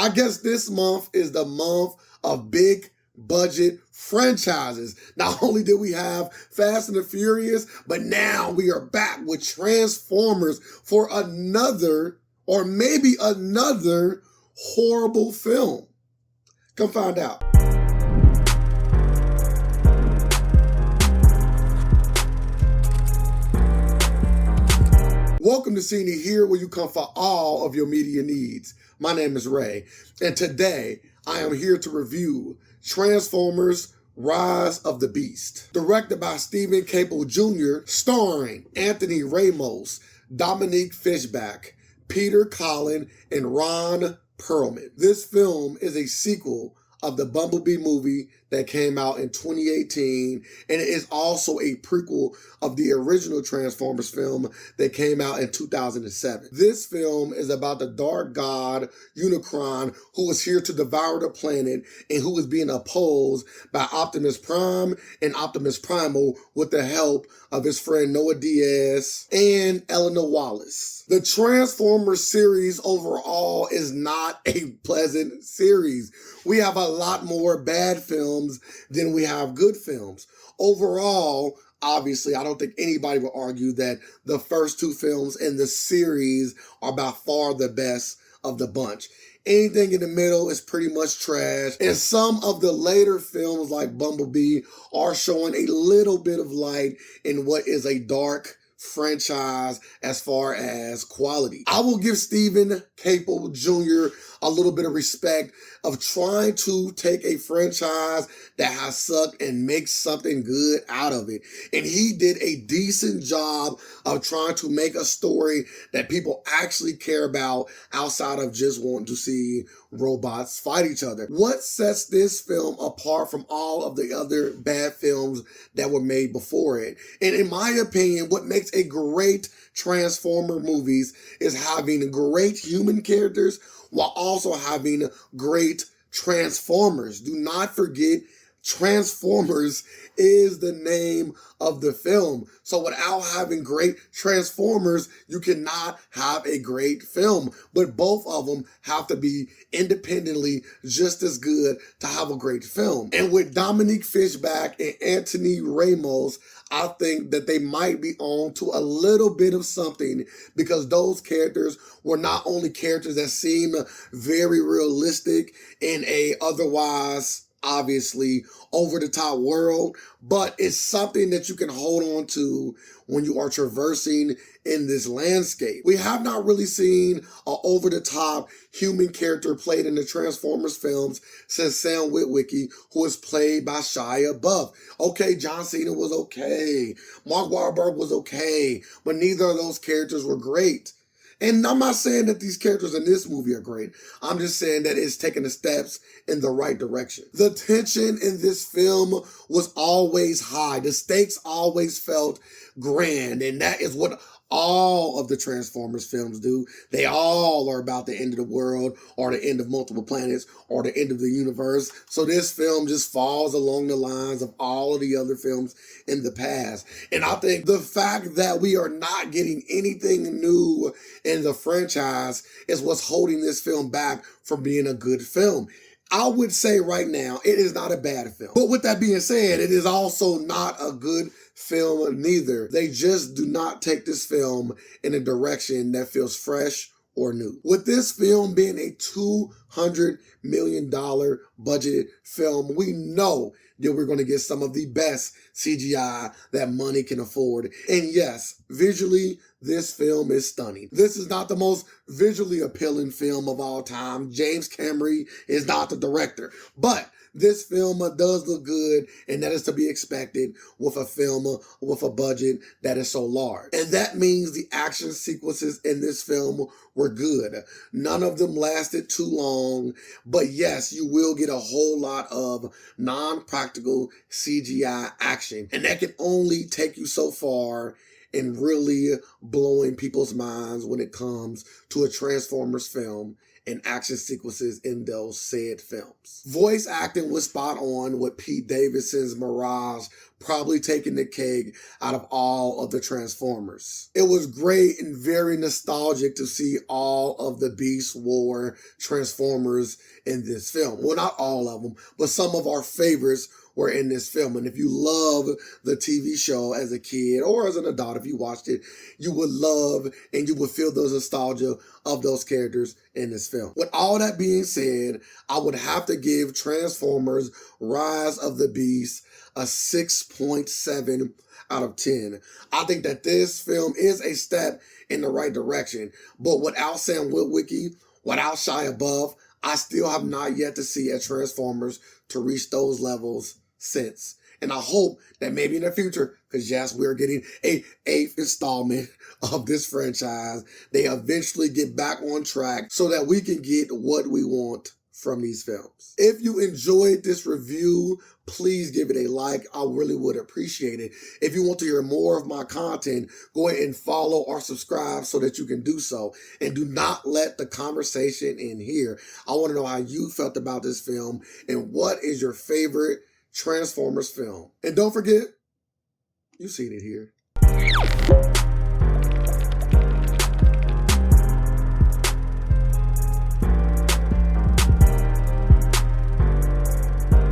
I guess this month is the month of big budget franchises. Not only did we have Fast and the Furious, but now we are back with Transformers for another, or maybe another, horrible film. Come find out. Welcome to Cine, here where you come for all of your media needs. My name is Ray, and today I am here to review Transformers: Rise of the Beast. Directed by Steven Caple Jr., starring Anthony Ramos, Dominique Fishback, Peter Cullen, and Ron Perlman. This film is a sequel of the Bumblebee movie that came out in 2018, and it is also a prequel of the original Transformers film that came out in 2007. This film is about the dark god Unicron, who is here to devour the planet and who is being opposed by Optimus Prime and Optimus Primal with the help of his friend Noah Diaz and Eleanor Wallace. The Transformers series overall is not a pleasant series. We have a lot more bad films than we have good films. Overall, obviously, I don't think anybody will argue that the first two films in the series are by far the best of the bunch. Anything in the middle is pretty much trash. And some of the later films like Bumblebee are showing a little bit of light in what is a dark franchise as far as quality. I will give Steven Caple Jr. a little bit of respect of trying to take a franchise that has sucked and make something good out of it. And he did a decent job of trying to make a story that people actually care about outside of just wanting to see robots fight each other. What sets this film apart from all of the other bad films that were made before it? And in my opinion, what makes a great Transformer movies is having great human characters while also having great Transformers. Do not forget, Transformers is the name of the film. So without having great Transformers, you cannot have a great film. But both of them have to be independently just as good to have a great film. And with Dominique Fishback and Anthony Ramos, I think that they might be on to a little bit of something, because those characters were not only characters that seem very realistic in a otherwise obviously over-the-top world, but it's something that you can hold on to when you are traversing in this landscape. We have not really seen an over-the-top human character played in the Transformers films since Sam Witwicky, who is played by Shia LaBeouf. Okay, John Cena was okay, Mark Wahlberg was okay, but neither of those characters were great. And I'm not saying that these characters in this movie are great. I'm just saying that it's taking the steps in the right direction. The tension in this film was always high. The stakes always felt grand. And that is what all of the Transformers films do. They all are about the end of the world, or the end of multiple planets, or the end of the universe. So this film just falls along the lines of all of the other films in the past. And I think the fact that we are not getting anything new in the franchise is what's holding this film back from being a good film. I would say right now, it is not a bad film. But with that being said, it is also not a good film neither. They just do not take this film in a direction that feels fresh or new. With this film being a $200 million budgeted film, we know that we're going to get some of the best CGI that money can afford. And yes, visually, this film is stunning. This is not the most visually appealing film of all time. James Cameron is not the director, but this film does look good, and that is to be expected with a film with a budget that is so large. And that means the action sequences in this film were good. None of them lasted too long, but yes, you will get a whole lot of non-practical CGI action, and that can only take you so far in really blowing people's minds when it comes to a Transformers film and action sequences in those said films. Voice acting was spot on with Pete Davidson's Mirage probably taking the cake out of all of the Transformers. It was great and very nostalgic to see all of the Beast War Transformers in this film. Well, not all of them, but some of our favorites were in this film. And if you love the TV show as a kid or as an adult, if you watched it, you would love and you would feel the nostalgia of those characters in this film. With all that being said, I would have to give Transformers Rise of the Beast a 6.7 out of 10. I think that this film is a step in the right direction, but without Sam Witwicky, without Shia LaBeouf, I still have not yet to see a Transformers to reach those levels since. And I hope that maybe in the future, because yes, we're getting a 8th installment of this franchise, they eventually get back on track so that we can get what we want from these films. If you enjoyed this review, please give it a like. I really would appreciate it. If you want to hear more of my content, go ahead and follow or subscribe so that you can do so. And do not let the conversation end here. I want to know how you felt about this film and what is your favorite Transformers film. And don't forget, you've seen it here.